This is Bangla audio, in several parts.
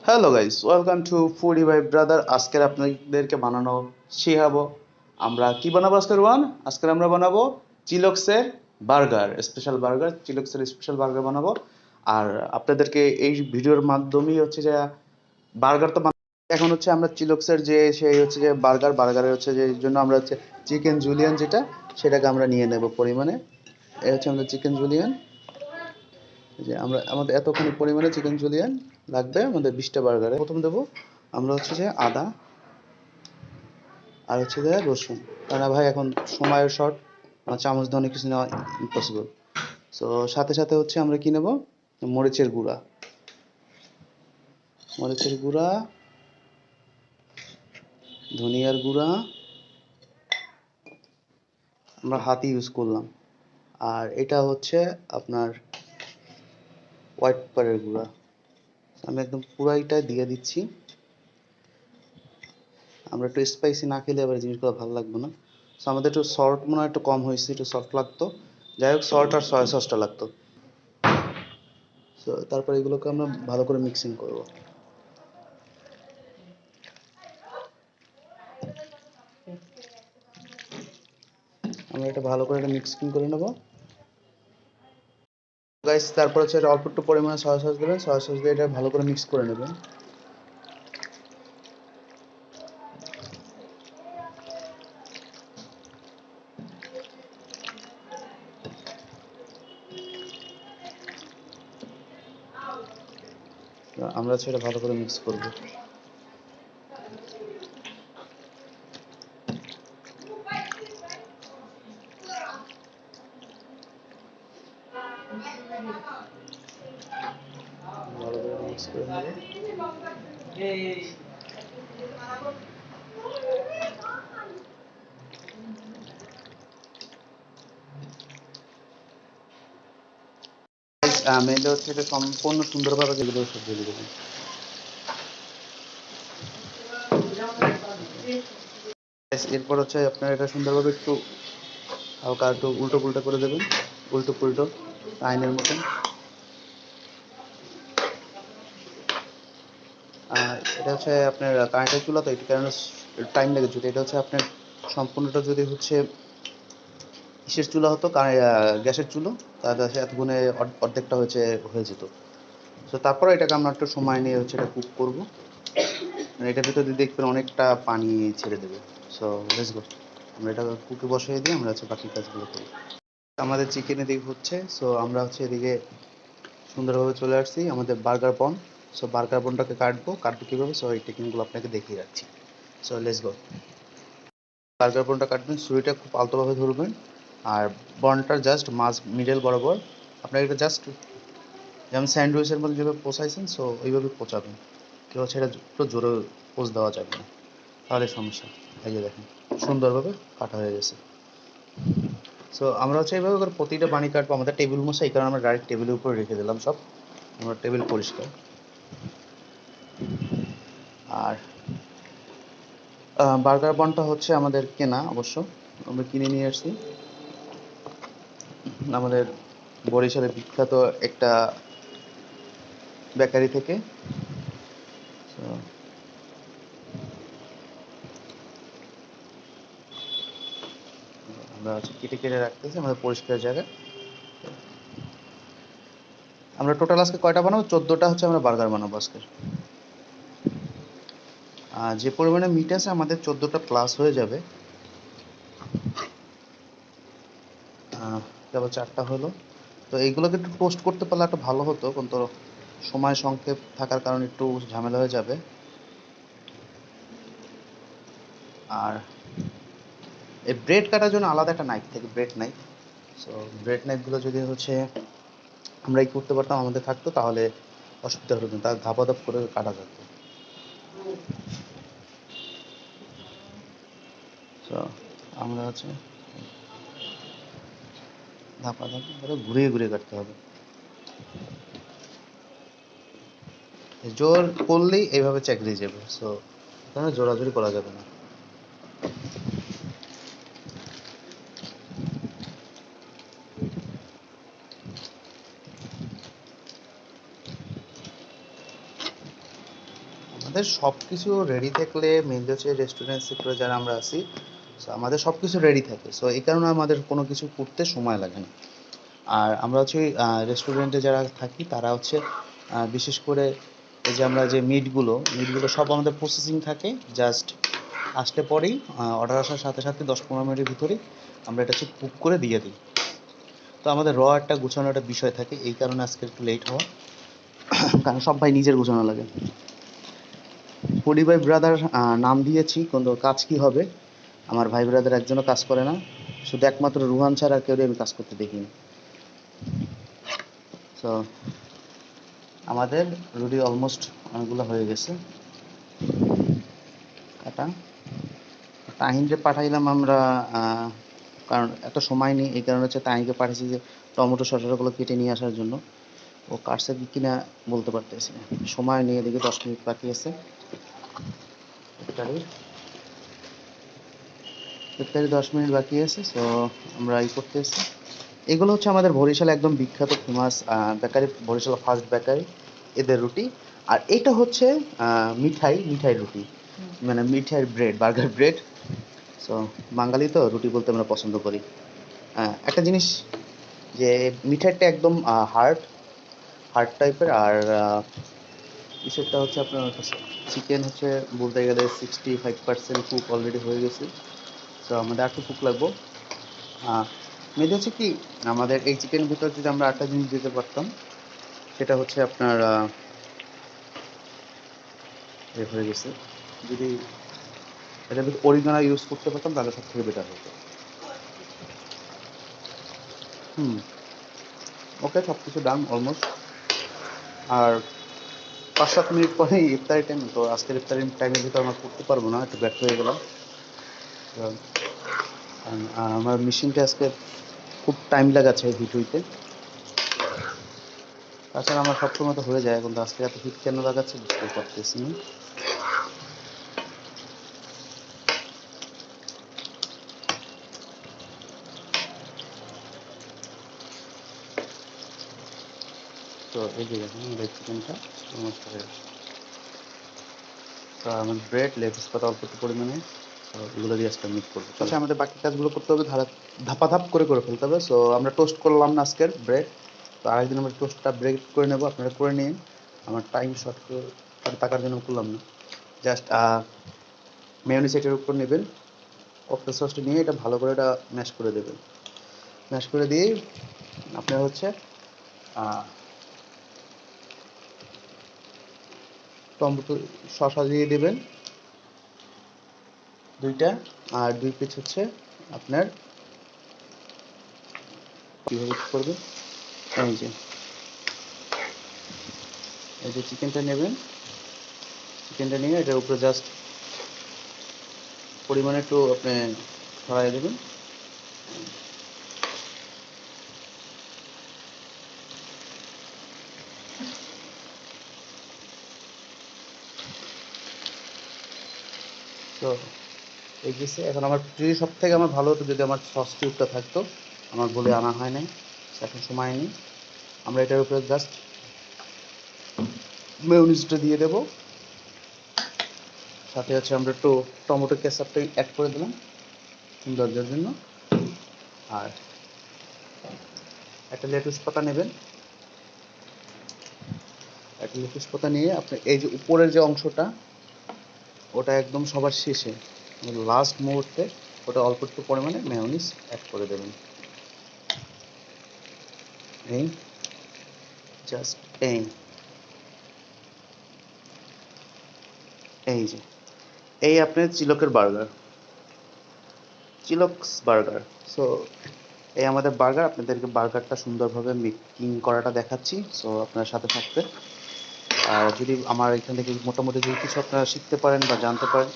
Hello guys, welcome to foodie by brother. আজকের আপনাদেরকে বানানো শিখাবো। আমরা কি বানাবো আজকের আমরা বানাবো চিলক্সের বার্গার, স্পেশাল বার্গার। চিলক্সের স্পেশাল বার্গার বানাবো। আর আপনাদেরকে এই ভিডিওর মাধ্যমেই হচ্ছে যে বার্গার তো এখন হচ্ছে আমরা চিলক্সের যে সেই হচ্ছে যে বার্গারের হচ্ছে যে জন্য আমরা হচ্ছে চিকেন জুলিয়ান যেটা, সেটাকে আমরা নিয়ে নেব পরিমাণে। এই হচ্ছে আমাদের চিকেন জুলিয়ান। যে আমাদের এতখানি পরিমাণে চিকেন জুলিয়ান লাগবে আমাদের 20টা বার্গারে। প্রথম দেবো আমরা হচ্ছে যে আদা, আর হচ্ছে যে রসুন। কারণ ভাই এখন সময়ের শর্ট, আমার চামচ দিয়ে অনেক কিছু নেওয়া ইম্পসিবল। সো সাথে সাথে হচ্ছে আমরা কি নেব, মরিচের গুঁড়া, মরিচের গুঁড়া, ধনিয়ার গুঁড়া আমরা হাতি ইউজ করলাম। আর এটা হচ্ছে আপনার হোয়াইট পেপারের গুঁড়া। আমি একদম পুরাইটা দিয়ে দিচ্ছি। আমরা একটু স্পাইসি না খেলে আবার জিনিসগুলো ভালো লাগবে না। সো আমাদের একটু সল্ট মনে হয় একটু কম হয়েছে, একটু সল্ট লাগতো। যাই হোক, সল্ট আর সয়া সসটা লাগতো। সো তারপর এগুলোকে আমরা ভালো করে মিক্সিং করব। আমরা এটা ভালো করে মিক্সিং করে নেব গাইস। তারপর হচ্ছে এটা অল্প একটু পরিমাণে সয়া সস দেবেন, সয়া সস দিয়ে এটা ভালো করে মিক্স করে নেবেন। আমরা হচ্ছে এটা ভালো করে মিক্স করব। ভালো করে মিক্স করে নেব। মেনলি হচ্ছে এটা সম্পূর্ণ সুন্দরভাবে যেগুলো সব দিয়ে দেবেন। এরপর হচ্ছে আপনার এটা সুন্দরভাবে একটু হালকা একটু উল্টো পুল্টো করে দেবেন, উল্টো পুল্টো আইনের মতন। এটা হচ্ছে আপনার কারেন্টের চুলা, তো এই কারণে টাইম লাগে। যদি এটা হচ্ছে আপনার সম্পূর্ণটা যদি হচ্ছে ইসের চুলা হতো, গ্যাসের চুলো, তাহলে এতক্ষণে অর্ধেকটা হয়ে যেত। তো তারপরে এটাকে আমরা একটু সময় নিয়ে হচ্ছে এটা কুক করবো। মানে এটার ভিতরে দেখবেন অনেকটা পানি ছেড়ে দেবে। সো লেটস গো, আমরা এটা কুকে বসিয়ে দিয়ে আমরা হচ্ছে বাকি কাজগুলো করি। আমাদের চিকেন এদিকে হচ্ছে, সো আমরা হচ্ছে এদিকে সুন্দরভাবে চলে আসছি আমাদের বার্গার বন। সো বার্গার বনটাকে কাটবো কীভাবে, সো এই টেকনিকগুলো আপনাকে দেখিয়ে রাখছি। So let's go. বার্গার বনটা কাটবেন, ছুরিটা খুব আলতোভাবে ধরবেন, আর বনটার জাস্ট মিডল বরাবর আপনার এটা জাস্ট যেমন স্যান্ডউইচের মধ্যে যেভাবে পোঁচাইছেন, সো ওইভাবে পোঁচাবেন। কেউ হচ্ছে এটা একটু জোরে পোঁচ দেওয়া যাবে না, তাহলে সমস্যা। এই যে দেখেন সুন্দরভাবে কাটা হয়ে গেছে। সো আমরা হচ্ছে এইভাবে করে প্রতিটা বানি কাটবো। আমাদের টেবিল মশা, এই কারণে আমরা ডাইরেক্ট টেবিলের উপরে রেখে দিলাম সব। আমরা টেবিল পরিষ্কার। আর বার্গার বনটা হচ্ছে আমাদের কেনা, অবশ্য আমরা কিনে নিয়ে আসছি আমাদের বরিশালের বিখ্যাত একটা বেকারি থেকে। আমরা হচ্ছে কেটে কেটে রাখতেছি আমাদের পরিষ্কার জায়গায়। আমরা টোটাল আজকে কয়টা বানাবো? 14টা হচ্ছে আমরা বার্গার বানাবো আজকে। যে পরিমাণে মিট আছে আমাদের 14টা প্লাস হয়ে যাবে। কেবল 4টা হলো। তো এইগুলোকে একটু টোস্ট করতে পারলে একটু ভালো হতো, কিন্তু সময় সংক্ষেপ থাকার কারণে একটু ঝামেলা হয়ে যাবে। আর এই ব্রেড কাটার জন্য আলাদা একটা নাইফ থাকে, ব্রেড নাইফ। সো ব্রেড নাইফগুলো যদি হচ্ছে আমরা এই করতে পারতাম, আমাদের থাকতো, তাহলে অসুবিধা হতো না, তার ধাপাধাপ করে কাটা যেত। সো আমরা হচ্ছে ধাপাধাপ করে ঘুরিয়ে ঘুরিয়ে কাটতে হবে। জোর করলেই এইভাবে চেকড়িয়ে যাবে। সো এখানে জোরাজুরি করা যাবে না। আমাদের সবকিছু রেডি থাকলে মেনলি হচ্ছে রেস্টুরেন্ট সেক্টরে যারা আমরা আছি, সো আমাদের সবকিছু রেডি থাকে, সো এই কারণে আমাদের কোনো কিছু করতে সময় লাগে না। আর আমরা হচ্ছে রেস্টুরেন্টে যারা থাকি তারা হচ্ছে বিশেষ করে এই যে আমরা যে মিটগুলো সব আমাদের প্রসেসিং থাকে, জাস্ট আসলে পরেই অর্ডার আসার সাথে সাথে 10-15 মিনিটের ভিতরেই আমরা এটা হচ্ছে কুক করে দিয়ে দিই। তো আমাদের একটা গুছানো একটা বিষয় থাকে, এই কারণে আজকে একটু লেট হওয়া, কারণ সব ভাই নিজের গোছানো লাগে। ফুডি ভাই ব্রাদার নাম দিয়েছি, কিন্তু কাজ কি হবে, আমার ভাই ব্রাদার একজনও কাজ করে না, শুধু একমাত্র রুহান ছাড়া কেউ আমি কাজ করতে দেখিনি। তো আমাদের রুটি অলমোস্ট অনেকগুলো হয়ে গেছে কাটা। তাহিনকে পাঠাইলাম আমরা, কারণ এত সময় নেই, এই কারণে হচ্ছে তাহিনকে পাঠিয়েছি যে টমেটো শসাগুলো কেটে নিয়ে আসার জন্য। ও কাটছে কি কিনা বলতে পারতেছি না, সময় নিয়ে এদিকে 10 মিনিট বাকি আছে। ইফতারি 10 মিনিট বাকি আছে, সো আমরা করতেছি। এগুলো হচ্ছে আমাদের বরিশালে একদম বিখ্যাত famous bakery, Barishal first bakery, এদের রুটি। আর এটা হচ্ছে মিঠাই রুটি, মানে মিঠাই ব্রেড, বার্গার ব্রেড। সো বাঙালি তো রুটি বলতে আমরা পছন্দ করি। একটা জিনিস যে মিঠাইটা একদম হার্ড হার্ড টাইপের, আর ইসেরটা হচ্ছে আপনার কাছে চিকেন হচ্ছে বলতে গেলে 65% কুক অলরেডি হয়ে গেছে, তো আমাদের একটু কুক লাগবো। মেয়েদের হচ্ছে কি, আমাদের এই চিকেনের ভিতর যদি আমরা আরেকটা জিনিস দিতে পারতাম, সেটা হচ্ছে আপনার হয়ে গেছে, যদি এটা অরিজিনাল ইউজ করতে পারতাম তাহলে সব থেকে বেটার হতো। ওকে, সব কিছু ডান অলমোস্ট। আর 5-7 মিনিট পরেই ইফতারি টাইম, তো আজকের ইফতারি টাইমের ভিতর আমরা করতে পারবো না, একটু ব্যর্থ হয়ে গেলাম। আমার মেশিনটা আজকে খুব টাইম লাগাচ্ছে হিট হইতে, তাছাড়া আমার সবসময় তো হয়ে যায়, কিন্তু আজকে এত হিট কেন লাগাচ্ছে বুঝতে পারতেছি না। তো এই যে দেখুন আমাদের চিকেনটা অলমোস্ট হয়ে গেছে। তো আমার ব্রেড লেটুস পাতা অল্প একটু পরিমাণে, তো এগুলো দিয়ে আজকে মিক্স করবো। আচ্ছা, আমাদের বাকি কাজগুলো করতে হবে, ধাপাধাপ করে ফেলতে হবে। সো আমরা টোস্ট করলাম না আজকের ব্রেড, তো আরেকদিন আমরা টোস্টটা ব্রেড করে নেবো, আপনারা করে নিন। আমার টাইম শর্ট টাকার জন্য করলাম না, জাস্ট মেয়োনিজ এটার উপর নেবেন, ককটেল সসটা নিয়ে এটা ভালো করে এটা ম্যাশ করে দেবেন। ম্যাশ করে দিয়ে আপনার হচ্ছে টমেটো শসা দিয়ে দেবেন 2টা, আর 2 পিস হচ্ছে আপনার কীভাবে কী করবেন, এই যে চিকেনটা নেবেন, চিকেনটা নিয়ে এটার উপরে জাস্ট পরিমাণে একটু আপনি ছড়াই দেবেন। তো এই গেছে। এখন আমার যদি সব থেকে আমার ভালো হতো যদি আমার সস টিউবটা থাকতো, আমার বলে আনা হয় নাই, এখন সময় নেই। আমরা এটার উপরে জাস্ট মেয়োনিজটা দিয়ে দেবো, সাথে হচ্ছে আমরা একটু টমেটো কেচাপটা অ্যাড করে দিলাম সৌন্দর্যের জন্য। আর একটা লেটুস পাতা নেবেন, একটা লেটুস পাতা নিয়ে আপনি এই যে উপরের যে অংশটা, ওটা একদম সবার শেষে লাস্ট মুহূর্তে ওটা অল্প একটু পরিমাণে মেয়োনিজ অ্যাড করে দেবেন। এই জাস্ট এই এই যে এই আপনার চিলক্স বার্গার। সো এই আমাদের বার্গার, আপনাদেরকে বার্গারটা সুন্দরভাবে মেকিং করাটা দেখাচ্ছি, সো আপনার সাথে থাকবে। আর যদি আমার এখান থেকে মোটামুটি যদি কিছু আপনারা শিখতে পারেন বা জানতে পারেন,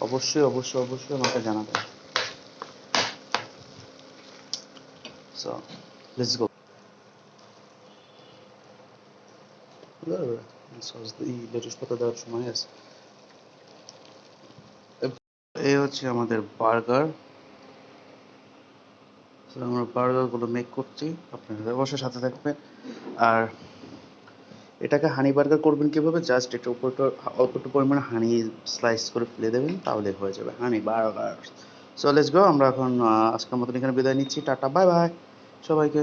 অবশ্যই অবশ্যই অবশ্যই আমাকে জানাবেন। So let's go. সস এই লেটুস পাতা দেওয়ার সময় আছে। এই হচ্ছে আমাদের বার্গার, আমরা বার্গারগুলো মেক করছি, আপনারা অবশ্যই সাথে থাকবেন। আর এটাকে হানি বার্গার করবেন কিভাবে, জাস্ট একটু উপর অল্প একটু পরিমাণে হানি স্লাইস করে ফেলে দেবেন, তাহলে হয়ে যাবে হানি বার্গার। সো লেটস গো, আমরা এখন আজকের মতন এখানে বিদায় নিচ্ছি। টাটা, বাই বাই সবাইকে।